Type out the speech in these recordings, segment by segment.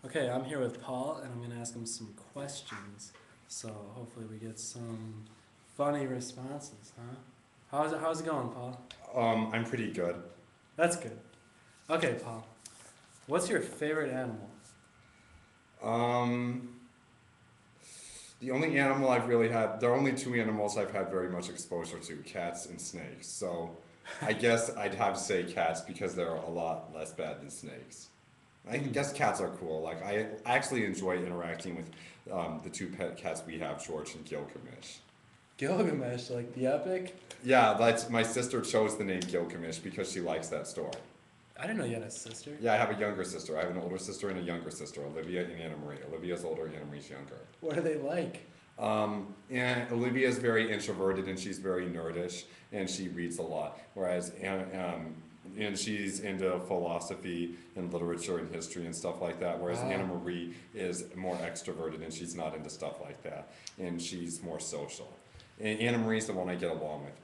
Okay, I'm here with Paul, and I'm going to ask him some questions. So hopefully we get some funny responses, huh? How's it going, Paul? I'm pretty good. That's good. Okay, Paul. What's your favorite animal? Um, the only animal I've really had, there are only two animals I've had very much exposure to, cats and snakes. So I guess I'd have to say cats because they're a lot less bad than snakes. I Hmm. guess cats are cool. Like I actually enjoy interacting with the two pet cats we have, George and Gilgamesh. Gilgamesh, like the epic? Yeah, that's my sister chose the name Gilgamesh because she likes that story. I didn't know you had a sister. Yeah, I have a younger sister. I have an older sister and a younger sister, Olivia and Anna Marie. Olivia's older, Anna Marie's younger. What are they like? And Olivia is very introverted and she's very nerdish and she reads a lot. Whereas and she's into philosophy and literature and history and stuff like that. Whereas Ah. Anna Marie is more extroverted and she's not into stuff like that. And she's more social. And Anna Marie's the one I get along with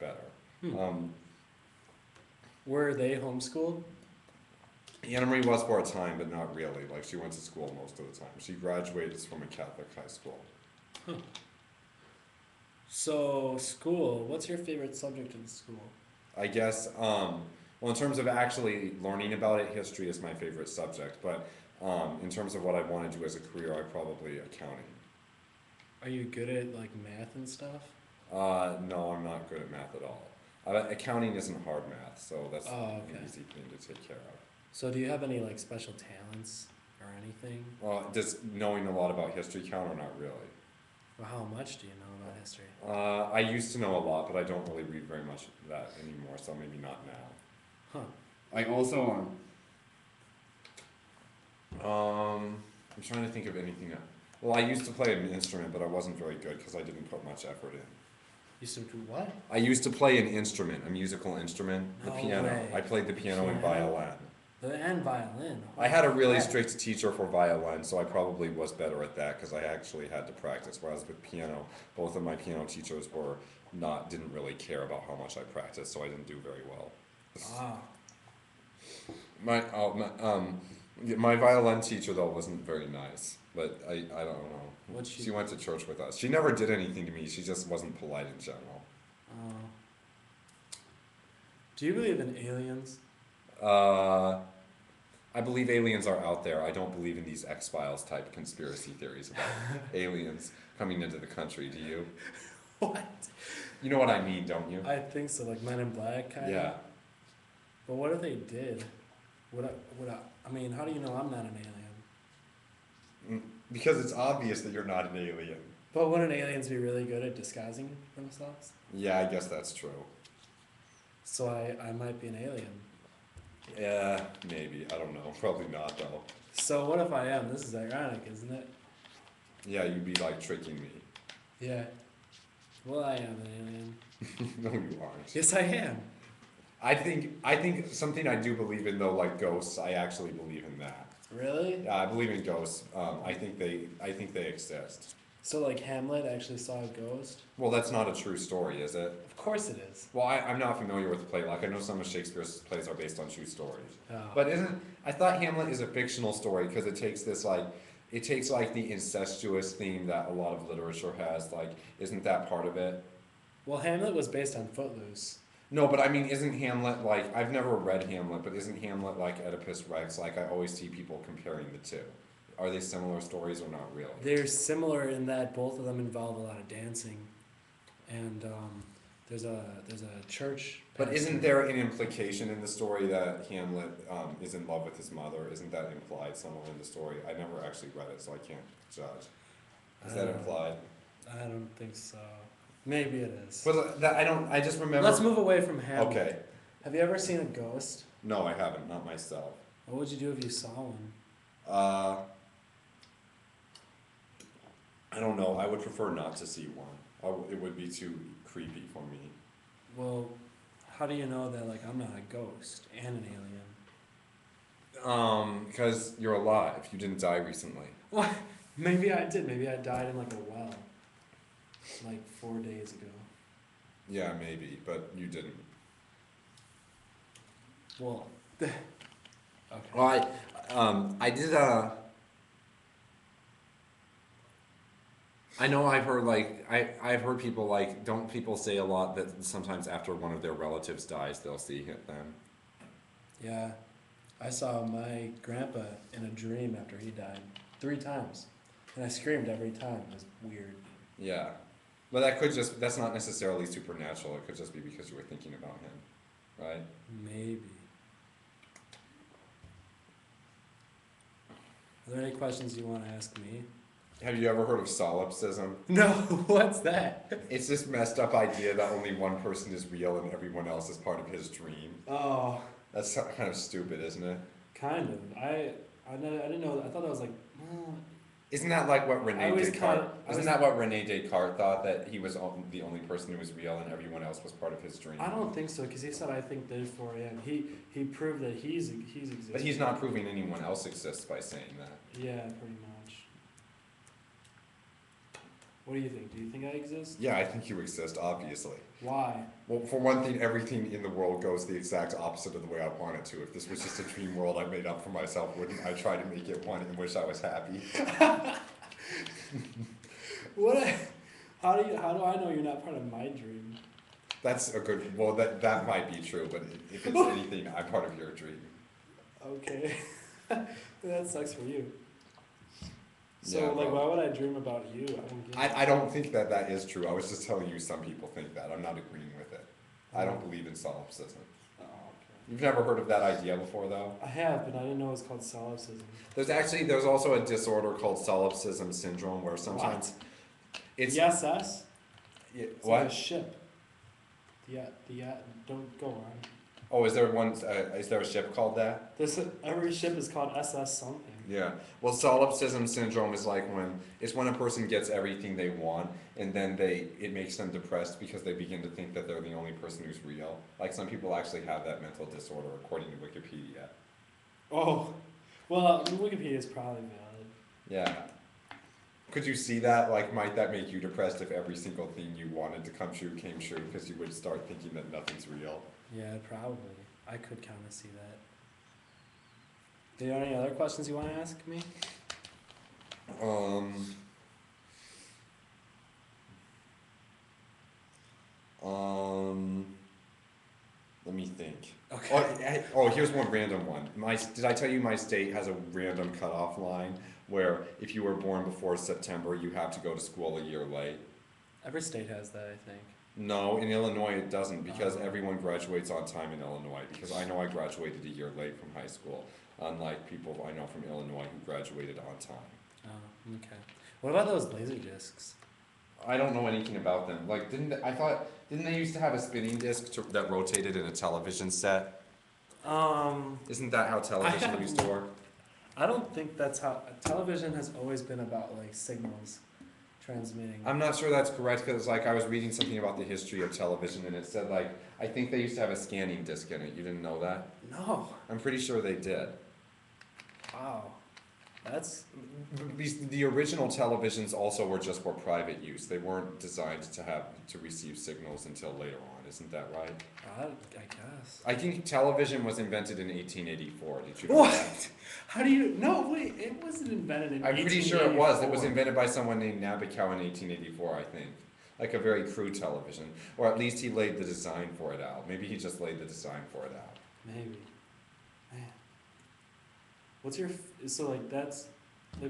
Hmm. better. Were they homeschooled? Anna Marie was for a time, but not really. Like she went to school most of the time. She graduated from a Catholic high school. Huh. So, school. What's your favorite subject in school? I guess, well, in terms of actually learning about it, history is my favorite subject. But in terms of what I want to do as a career, I probably accounting. Are you good at like math and stuff? No, I'm not good at math at all. Accounting isn't hard math, so that's Oh, an okay. easy thing to take care of. So, do you have any like special talents or anything? Just knowing a lot about history count or not really. Or how much do you know about history? I used to know a lot, but I don't really read very much of that anymore, so maybe not now. Huh. I also I'm trying to think of anything. Well, I used to play an instrument, but I wasn't very good because I didn't put much effort in. You used to do what? I used to play an instrument, a musical instrument, the No piano. way. I played the piano and Piano? violin. And violin. I had a really Heck. strict teacher for violin, so I probably was better at that because I actually had to practice. Whereas with piano, both of my piano teachers didn't really care about how much I practiced, so I didn't do very well. Ah. My oh, my violin teacher though wasn't very nice, but I don't know. What She went to church with us. She never did anything to me. She just wasn't polite in general. Uh, do you believe in aliens? Uh, I believe aliens are out there. I don't believe in these X-Files type conspiracy theories about aliens coming into the country. Do you? What? You know what I mean, don't you? I think so, like Men in Black kind of. Yeah. But what if they did? I mean, how do you know I'm not an alien? Because it's obvious that you're not an alien. But wouldn't aliens be really good at disguising themselves? Yeah, I guess that's true. So I might be an alien. Yeah, maybe. I don't know. Probably not though. So what if I am? This is ironic, isn't it? Yeah, you'd be like tricking me. Yeah. Well, I am an alien. No, you aren't. Yes, I am. I think something I do believe in though, like ghosts. I actually believe in that. Really? Yeah, I believe in ghosts. I think they exist. So like Hamlet actually saw a ghost? Well, that's not a true story, is it? Of course it is. Well, I'm not familiar with the play. Like I know some of Shakespeare's plays are based on true stories. Oh. But isn't I thought Hamlet is a fictional story because it takes like the incestuous theme that a lot of literature has. Like, isn't that part of it? Well, Hamlet was based on Footloose. No, but I mean, isn't Hamlet like I've never read Hamlet, but isn't Hamlet like Oedipus Rex? Like I always see people comparing the two. Are they similar stories or not really? They're similar in that both of them involve a lot of dancing, and there's a church. But pastor- isn't there an implication in the story that Hamlet is in love with his mother? Isn't that implied somewhere in the story? I never actually read it, so I can't judge. Is that implied? I don't think so. Maybe it is. But that I don't. I just remember. Let's move away from Hamlet. Okay. Have you ever seen a ghost? No, I haven't. Not myself. What would you do if you saw one? Uh, I don't know. I would prefer not to see one. It would be too creepy for me. Well, how do you know that like I'm not a ghost and an alien? Because you're alive. You didn't die recently. What? Maybe I did. Maybe I died in like a well, like 4 days ago. Yeah, maybe, but you didn't. Well, okay. Well, I did I know I've heard like I've heard people like don't people say a lot that sometimes after one of their relatives dies they'll see them. Yeah, I saw my grandpa in a dream after he died 3 times, and I screamed every time. It was weird. Yeah, but that's not necessarily supernatural. It could just be because you were thinking about him, right? Maybe. Are there any questions you want to ask me? Have you ever heard of solipsism? No, what's that? It's this messed up idea that only one person is real and everyone else is part of his dream. Oh, That's kind of stupid, isn't it? kind of. I didn't know. I thought that was like, well, Isn't that like what I Rene always Descartes? kinda- I Isn't was- that what Rene Descartes thought, that he was the only person who was real and everyone else was part of his dream? I don't think so, because he said I think therefore I am. He proved that he's existed. But he's not proving anyone else exists by saying that. Yeah, pretty much. What do you think? Do you think I exist? Yeah, I think you exist, obviously. Why? Well, for one thing, everything in the world goes the exact opposite of the way I want it to. If this was just a dream world I made up for myself, wouldn't I try to make it one and wish I was happy? What? How do I know you're not part of my dream? That's a good, well, that might be true, but if it's anything, I'm part of your dream. Okay, that sucks for you. So Yeah, like, well- why would I dream about you? I don't get. I don't think that is true. I was just telling you some people think that. I'm not agreeing with it. I don't believe in solipsism. Oh, okay. You've never heard of that idea before, though? I have, but I didn't know it was called solipsism. There's also a disorder called solipsism syndrome where sometimes it's the SS? Yeah, It's what? like a ship. Don't go on. Oh, is there one? Is there a ship called that? Every ship is called SS something. Yeah. Well, solipsism syndrome is like when a person gets everything they want, and then it makes them depressed because they begin to think that they're the only person who's real. Like some people actually have that mental disorder, according to Wikipedia. Oh, well, Wikipedia is probably valid. Yeah. Could you see that? Like, might that make you depressed if every single thing you wanted to come true came true? Because you would start thinking that nothing's real. Yeah, probably. I could kind of see that. Do you have any other questions you want to ask me? Um, let me think. Okay. Here's one random one. Did I tell you my state has a random cutoff line where if you were born before September, you have to go to school a year late? Every state has that, I think. No, in Illinois it doesn't because Oh. everyone graduates on time in Illinois. Because I know I graduated a year late from high school, unlike people I know from Illinois who graduated on time. Oh, okay. What about those laser discs? I don't know anything about them. Like, didn't they used to have a spinning disc that rotated in a television set? Isn't that how television have- used to work? I don't think that's how television has always been about like signals transmitting. I'm not sure that's correct because like I was reading something about the history of television and it said like I think they used to have a scanning disc in it. You didn't know that? No. I'm pretty sure they did. Wow. That's The original televisions also were just for private use. They weren't designed to receive signals until later on. Isn't that right? I guess. I think television was invented in 1884. Did you know What? that? How do you? No, wait. It wasn't invented in. I'm pretty sure it was. It was 1884. invented by someone named Nabokow in 1884, I think. Like a very crude television. Or at least he laid the design for it out. Maybe he just laid the design for it out. Maybe. Man. What's your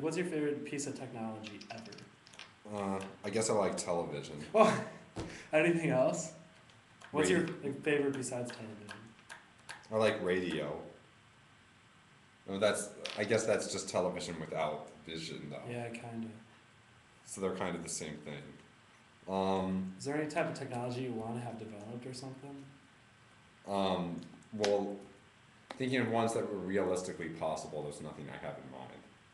what's your favorite piece of technology ever? I guess I like television. Oh, anything else? What's your Radio. favorite besides television? I like radio. Oh, I guess that's just television without vision, though. Yeah, kind of. So they're kind of the same thing. Is there any type of technology you want to have developed or something? Well, thinking of ones that were realistically possible, there's nothing I have in mind.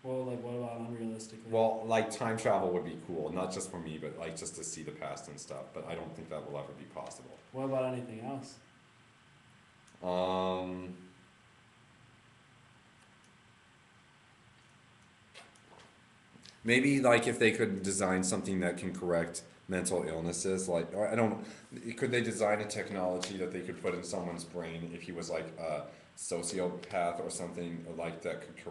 Well, like what about unrealistically? Well, like time travel would be cool, not just for me, but like just to see the past and stuff. But I don't think that will ever be possible. What about anything else? Maybe like if they could design something that can correct mental illnesses, like or I don't, could they design a technology that they could put in someone's brain if he was like a sociopath or something like that could